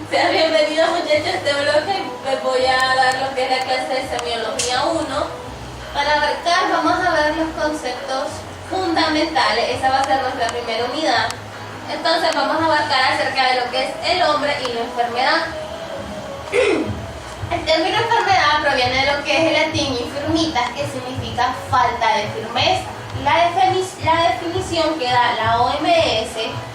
Sean bienvenidos muchachos a este bloque. Les voy a dar lo que es la clase de semiología 1. Para abarcar vamos a ver los conceptos fundamentales. Esa va a ser nuestra primera unidad. Entonces vamos a abarcar acerca de lo que es el hombre y la enfermedad. El término enfermedad proviene de lo que es el latín infirmitas, que significa falta de firmeza. La definición que da la OMS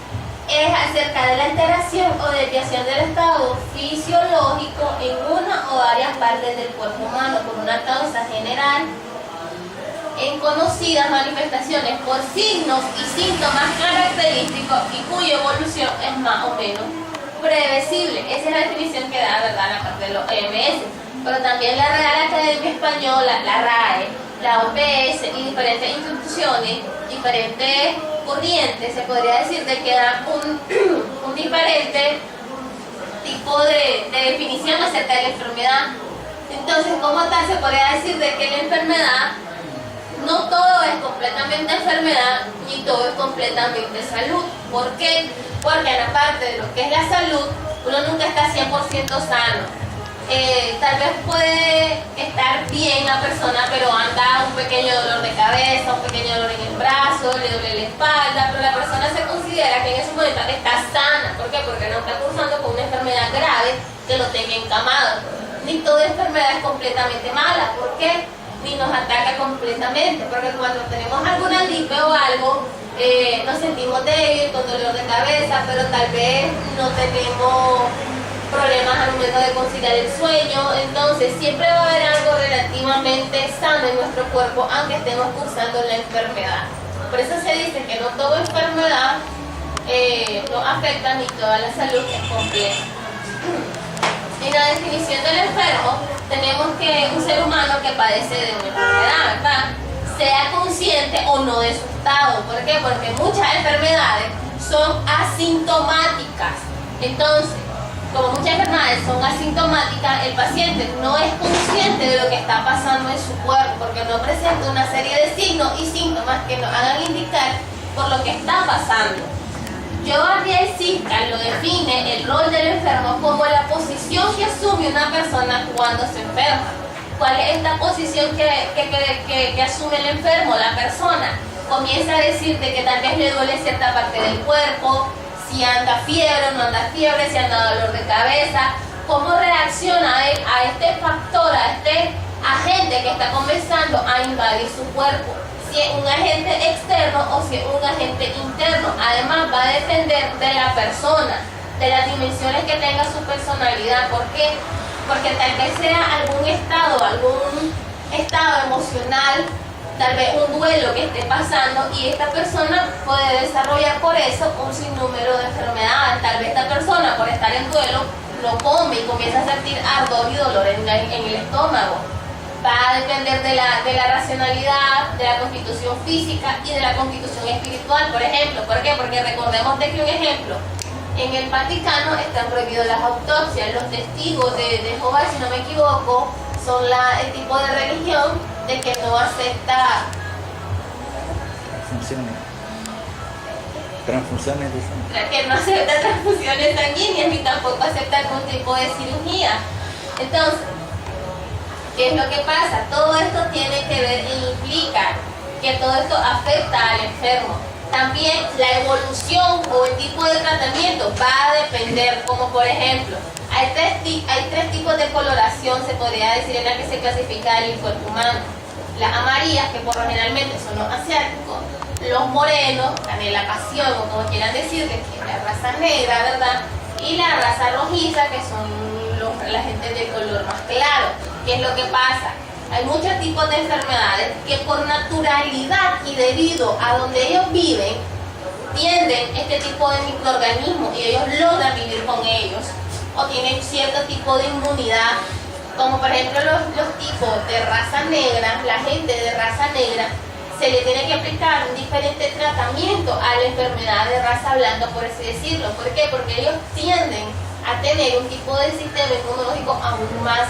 es acerca de la alteración o desviación del estado fisiológico en una o varias partes del cuerpo humano por una causa general en conocidas manifestaciones por signos y síntomas característicos y cuya evolución es más o menos previsible. Esa es la definición que da, ¿verdad?, la parte de los OMS. Pero también la Real Academia Española, la RAE, la OPS y diferentes instituciones, diferentes corrientes, se podría decir, de que dan un diferente tipo de definición acerca de la enfermedad. Entonces, como tal, se podría decir de que la enfermedad, no todo es completamente enfermedad, ni todo es completamente salud. ¿Por qué? Porque en la parte de lo que es la salud, uno nunca está 100% sano. Tal vez puede estar bien la persona, pero anda un pequeño dolor de cabeza, un pequeño dolor en el brazo, le duele la espalda, pero la persona se considera que en ese momento está sana. ¿Por qué? Porque no está cursando con una enfermedad grave que lo tenga encamado. Ni toda enfermedad es completamente mala. ¿Por qué? Ni nos ataca completamente, porque cuando tenemos alguna gripe o algo, nos sentimos débiles, con dolor de cabeza, pero tal vez no tenemos problemas al momento de conciliar el sueño. Entonces siempre va a haber algo relativamente sano en nuestro cuerpo, aunque estemos cursando la enfermedad. Por eso se dice que no toda enfermedad nos afecta, ni toda la salud es completa. En la definición del enfermo tenemos que un ser humano que padece de una enfermedad, ¿verdad?, sea consciente o no de su estado. ¿Por qué? Porque muchas enfermedades son asintomáticas. Entonces, como muchas enfermedades son asintomáticas, el paciente no es consciente de lo que está pasando en su cuerpo, porque no presenta una serie de signos y síntomas que nos hagan indicar por lo que está pasando. Joe Sisca lo define el rol del enfermo como la posición que asume una persona cuando se enferma. ¿Cuál es esta posición que asume el enfermo? La persona comienza a decir de que tal vez le duele cierta parte del cuerpo, si anda fiebre o no anda fiebre, si anda dolor de cabeza, cómo reacciona él a este factor, a este agente que está comenzando a invadir su cuerpo. Si es un agente externo o si es un agente interno. Además, va a depender de la persona, de las dimensiones que tenga su personalidad. ¿Por qué? Porque tal vez sea algún estado emocional, tal vez un duelo que esté pasando, y esta persona puede desarrollar por eso un sinnúmero de enfermedades. Tal vez esta persona, por estar en duelo, no come y comienza a sentir ardor y dolor en el estómago. Va a depender de la racionalidad, de la constitución física y de la constitución espiritual, por ejemplo. ¿Por qué? Porque recordemos de que un ejemplo, en el Vaticano están prohibidas las autopsias. Los testigos de Jehová, si no me equivoco, son el tipo de religión de que no acepta transfusiones de sangre, que no acepta transfusiones sanguíneas ni tampoco acepta algún tipo de cirugía. Entonces, ¿qué es lo que pasa? Todo esto tiene que ver e implica que todo esto afecta al enfermo. También la evolución o el tipo de tratamiento va a depender, como por ejemplo, hay tres tipos de coloración, se podría decir, en la que se clasifica el cuerpo humano. Las amarillas, que por lo generalmente son los asiáticos, los morenos, la pasión, o como quieran decir, que es la raza negra, ¿verdad?, y la raza rojiza, que son la gente de color más claro. ¿Qué es lo que pasa? Hay muchos tipos de enfermedades que por naturalidad y debido a donde ellos viven, tienden este tipo de microorganismos y ellos logran vivir con ellos, o tienen cierto tipo de inmunidad, como por ejemplo los tipos de raza negra. La gente de raza negra se le tiene que aplicar un diferente tratamiento a la enfermedad de raza blanca, por así decirlo. ¿Por qué? Porque ellos tienden a tener un tipo de sistema inmunológico aún más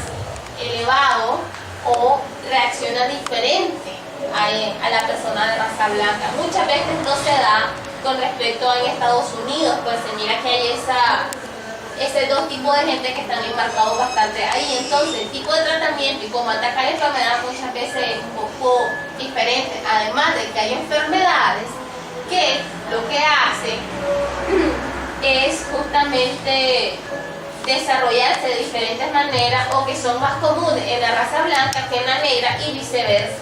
elevado o reacciona diferente a la persona de raza blanca. Muchas veces no se da con respecto a en Estados Unidos, pues se mira que hay esos dos tipos de gente que están enmarcados bastante ahí. Entonces, el tipo de tratamiento y cómo atacar la enfermedad muchas veces es un poco diferente. Además de que hay enfermedades que lo que hacen es justamente desarrollarse de diferentes maneras o que son más comunes en la raza blanca que en la negra y viceversa.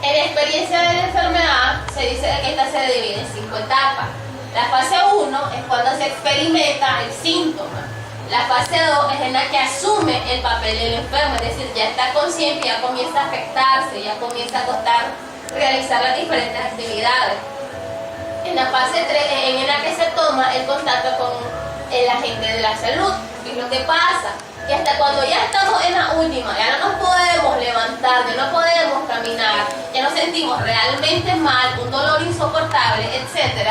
En la experiencia de la enfermedad se dice que esta se divide en 5 etapas. La fase 1 es cuando se experimenta el síntoma. La fase 2 es en la que asume el papel del enfermo, es decir, ya está consciente, ya comienza a afectarse, ya comienza a costar realizar las diferentes actividades. En la fase 3 es en la que se toma el contacto con el agente de la salud. ¿Qué es lo que pasa? Que hasta cuando ya estamos en la última, ya no nos podemos levantar, ya no podemos caminar, ya nos sentimos realmente mal, un dolor insoportable, etc.,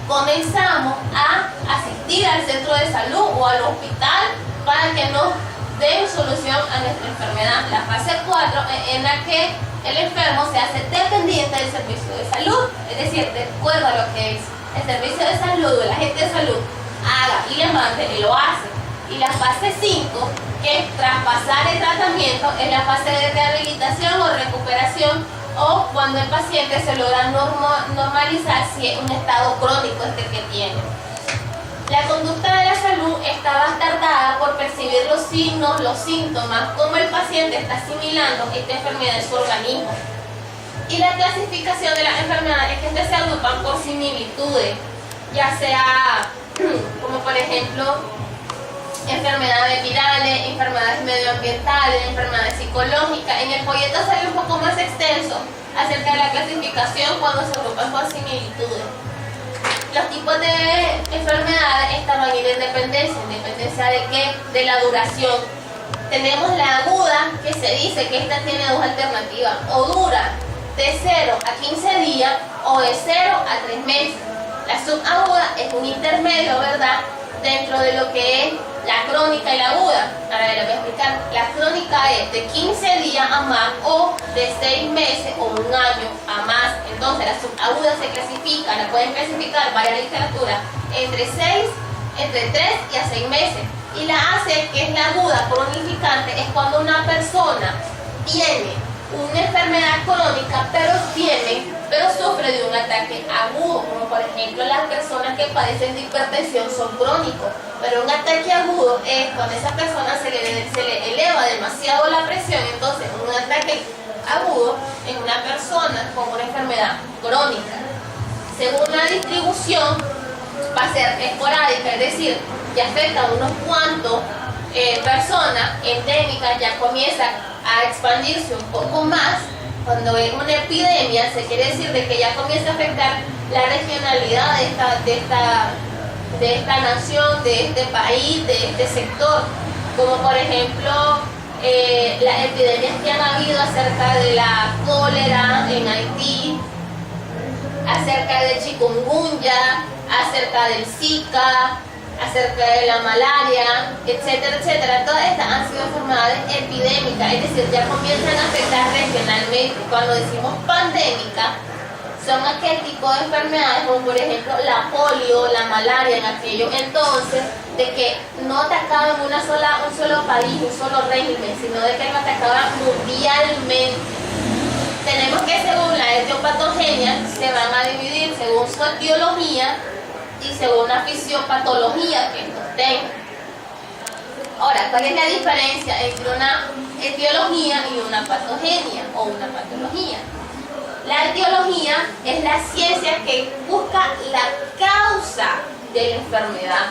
comenzamos a asistir al centro de salud o al hospital para que nos den solución a nuestra enfermedad. La fase 4 es en la que el enfermo se hace dependiente del servicio de salud, es decir, de acuerdo a lo que el servicio de salud o el agente de salud haga y le mande, y lo hace. Y la fase 5, que es traspasar el tratamiento, es la fase de rehabilitación o recuperación, o cuando el paciente se logra normalizar si es un estado crónico que tiene. La conducta de la salud está bastardada por percibir los signos, los síntomas, cómo el paciente está asimilando esta enfermedad en su organismo. Y la clasificación de las enfermedades es que estas se agrupan por similitudes, ya sea como por ejemplo enfermedades virales, enfermedades medioambientales, enfermedades psicológicas. En el folleto sale un poco más extenso acerca de la clasificación cuando se agrupan por similitudes. Los tipos de enfermedades estaban en dependencia de qué, de la duración. Tenemos la aguda, que se dice que esta tiene dos alternativas, o dura de 0 a 15 días o de 0 a 3 meses. La subaguda es un intermedio, ¿verdad?, dentro de lo que es la crónica y la aguda. Ahora les voy a explicar. La crónica es de 15 días a más o de 6 meses o un año a más. Entonces la subaguda se clasifica, la pueden clasificar varias literaturas, entre 3 y a 6 meses. Y la AC, que es la aguda cronificante, es cuando una persona tiene una enfermedad crónica, pero sufre de un ataque agudo, como por ejemplo las personas que padecen de hipertensión son crónicos, pero un ataque agudo es cuando a esa persona se le eleva demasiado la presión. Entonces un ataque agudo en una persona con una enfermedad crónica. Según la distribución va a ser esporádica, es decir, ya afecta a unos cuantos personas endémicas, ya comienza a expandirse un poco más. Cuando es una epidemia, se quiere decir de que ya comienza a afectar la regionalidad de esta nación, de este país, de este sector, como por ejemplo las epidemias que han habido acerca de la cólera en Haití, acerca del chikungunya, acerca del Zika, acerca de la malaria, etcétera, etcétera. Todas estas han sido enfermedades epidémicas, es decir, ya comienzan a afectar regionalmente. Cuando decimos pandémica, son aquel tipo de enfermedades como por ejemplo la polio, la malaria en aquellos entonces, de que no atacaban un solo país, un solo régimen, sino de que lo atacaban mundialmente. Tenemos que, según la etiopatogenia, se van a dividir según su etiología y según la fisiopatología que estos tengan. Ahora, ¿cuál es la diferencia entre una etiología y una patogenia o una patología? La etiología es la ciencia que busca la causa de la enfermedad,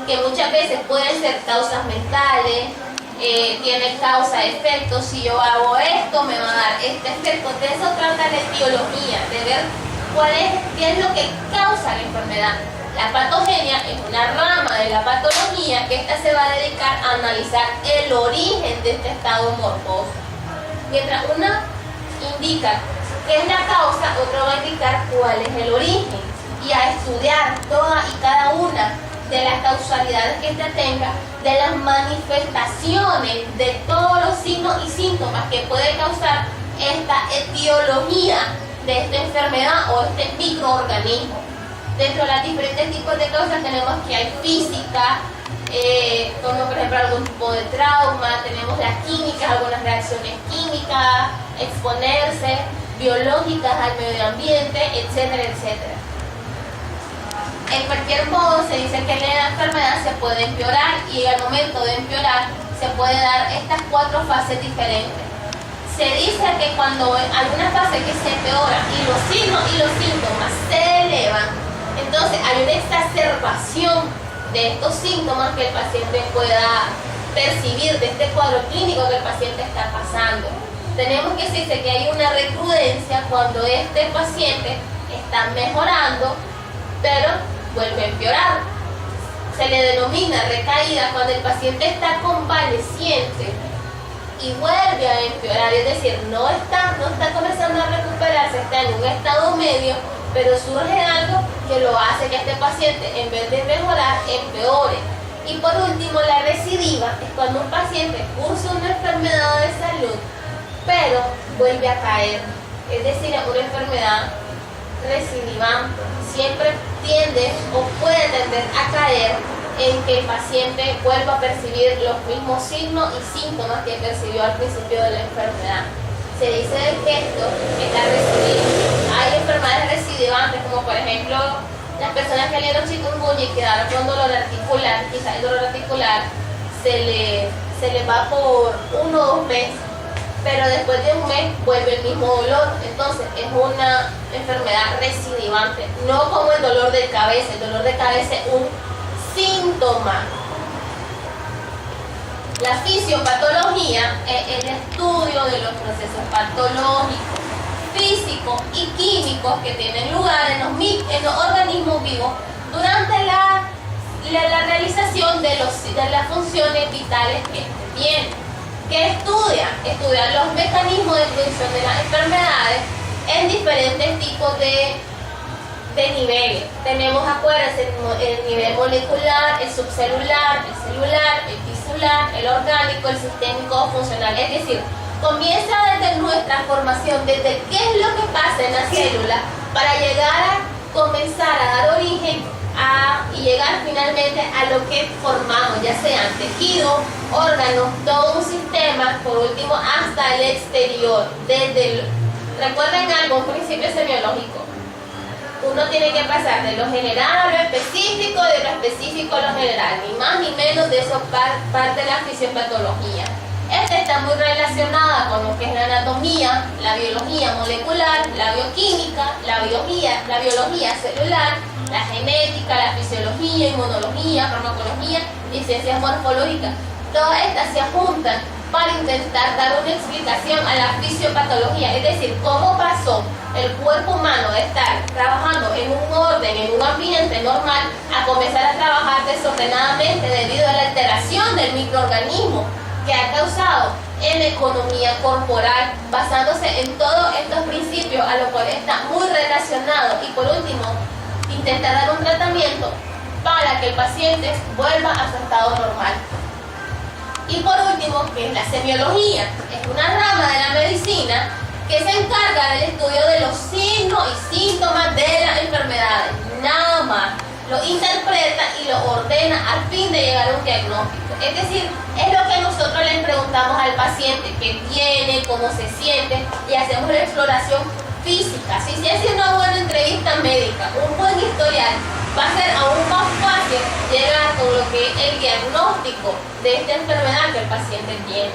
que muchas veces pueden ser causas mentales, tiene causa-efecto. Si yo hago esto, me va a dar este efecto. De eso trata la etiología, de ver qué es lo que causa la enfermedad. La patogenia es una rama de la patología que esta se va a dedicar a analizar el origen de este estado morboso. Mientras una indica qué es la causa, otra va a indicar cuál es el origen y a estudiar todas y cada una de las causalidades que ésta tenga, de las manifestaciones, de todos los signos y síntomas que puede causar esta etiología de esta enfermedad o este microorganismo. Dentro de los diferentes tipos de causas tenemos que hay física, como por ejemplo algún tipo de trauma, tenemos las químicas, algunas reacciones químicas, exponerse, biológicas al medio ambiente, etcétera, etcétera. En cualquier modo se dice que la enfermedad se puede empeorar y al momento de empeorar se puede dar estas 4 fases diferentes. Se dice que cuando hay una fase que se empeora y los signos y los síntomas se elevan, entonces hay una exacerbación de estos síntomas que el paciente pueda percibir, de este cuadro clínico que el paciente está pasando. Tenemos que decirse que hay una recrudencia cuando este paciente está mejorando, pero vuelve a empeorar. Se le denomina recaída cuando el paciente está convaleciente y vuelve a empeorar, es decir, no está comenzando a recuperarse, está en un estado medio, pero surge algo que lo hace que este paciente, en vez de mejorar, empeore. Y por último, la recidiva es cuando un paciente cursa una enfermedad de salud, pero vuelve a caer, es decir, es una enfermedad recidivante. Siempre tiende o puede tender a caer en que el paciente vuelva a percibir los mismos signos y síntomas que percibió al principio de la enfermedad. Se dice del gesto que está recidivo. Hay enfermedades recidivantes, como por ejemplo las personas que le dieron chikungunya y quedaron con dolor articular. Quizás el dolor articular se le va por 1 o 2 meses, pero después de un mes vuelve el mismo dolor. Entonces es una enfermedad recidivante, no como el dolor de cabeza. El dolor de cabeza es un síntoma. La fisiopatología es el estudio de los procesos patológicos, físicos y químicos que tienen lugar en los organismos vivos durante la realización de las funciones vitales que tienen. ¿Qué estudia? Estudia los mecanismos de producción de las enfermedades en diferentes tipos de niveles. Tenemos, acuérdense, el nivel molecular, el subcelular, el celular, el tisular, el orgánico, el sistémico funcional. Es decir, comienza desde nuestra formación, desde qué es lo que pasa en la célula para llegar a comenzar a dar origen y llegar finalmente a lo que formamos, ya sean tejidos, órganos, todo un sistema, por último hasta el exterior. Recuerden algo, un principio semiológico. Uno tiene que pasar de lo general a lo específico, de lo específico a lo general, ni más ni menos. De eso parte la fisiopatología. Esta está muy relacionada con lo que es la anatomía, la biología molecular, la bioquímica, la biología celular, la genética, la fisiología, inmunología, farmacología y ciencias morfológicas. Todas estas se juntan para intentar dar una explicación a la fisiopatología, es decir, cómo pasó el cuerpo humano de estar trabajando en un orden, en un ambiente normal, a comenzar a trabajar desordenadamente debido a la alteración del microorganismo que ha causado en economía corporal, basándose en todos estos principios, a lo cual está muy relacionado. Y por último, intenta dar un tratamiento para que el paciente vuelva a su estado normal. Y por último, que es la semiología, es una rama de la medicina que se encarga del estudio de los signos y síntomas de las enfermedades, nada más. Lo interpreta y lo ordena al fin de llegar a un diagnóstico. Es decir, es lo que nosotros le preguntamos al paciente, qué tiene, cómo se siente, y hacemos la exploración física. Si se hace una buena entrevista médica, un buen historial, va a ser aún más fácil llegar con lo que es el diagnóstico de esta enfermedad que el paciente tiene.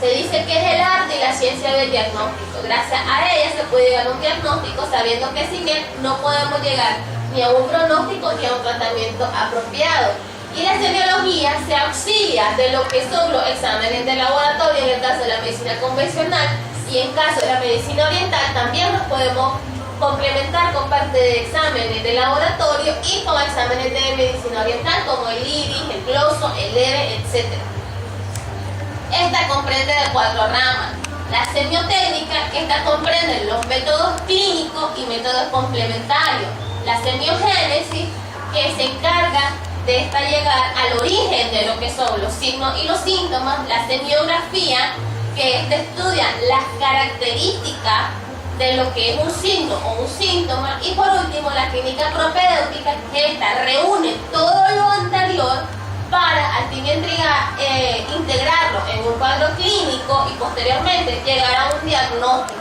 Se dice que es el arte y la ciencia del diagnóstico. Gracias a ella se puede llegar a un diagnóstico, sabiendo que sin él no podemos llegar ni a un pronóstico ni a un tratamiento apropiado. Y la semiología se auxilia de lo que son los exámenes de laboratorio en el caso de la medicina convencional, y en caso de la medicina oriental también nos podemos complementar con parte de exámenes de laboratorio y con exámenes de medicina oriental como el IRIS, el gloso, el EVE, etc. Esta comprende de 4 ramas. La semiotécnica, que esta comprende los métodos clínicos y métodos complementarios. La semiogénesis, que se encarga de esta llegar al origen de lo que son los signos y los síntomas. La semiografía, que esta estudia las características de lo que es un signo o un síntoma, y por último la clínica propedéutica, que esta reúne todo lo anterior para al fin integrarlo en un cuadro clínico y posteriormente llegar a un diagnóstico.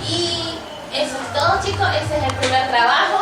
Y eso es todo, chicos. Ese es el primer trabajo.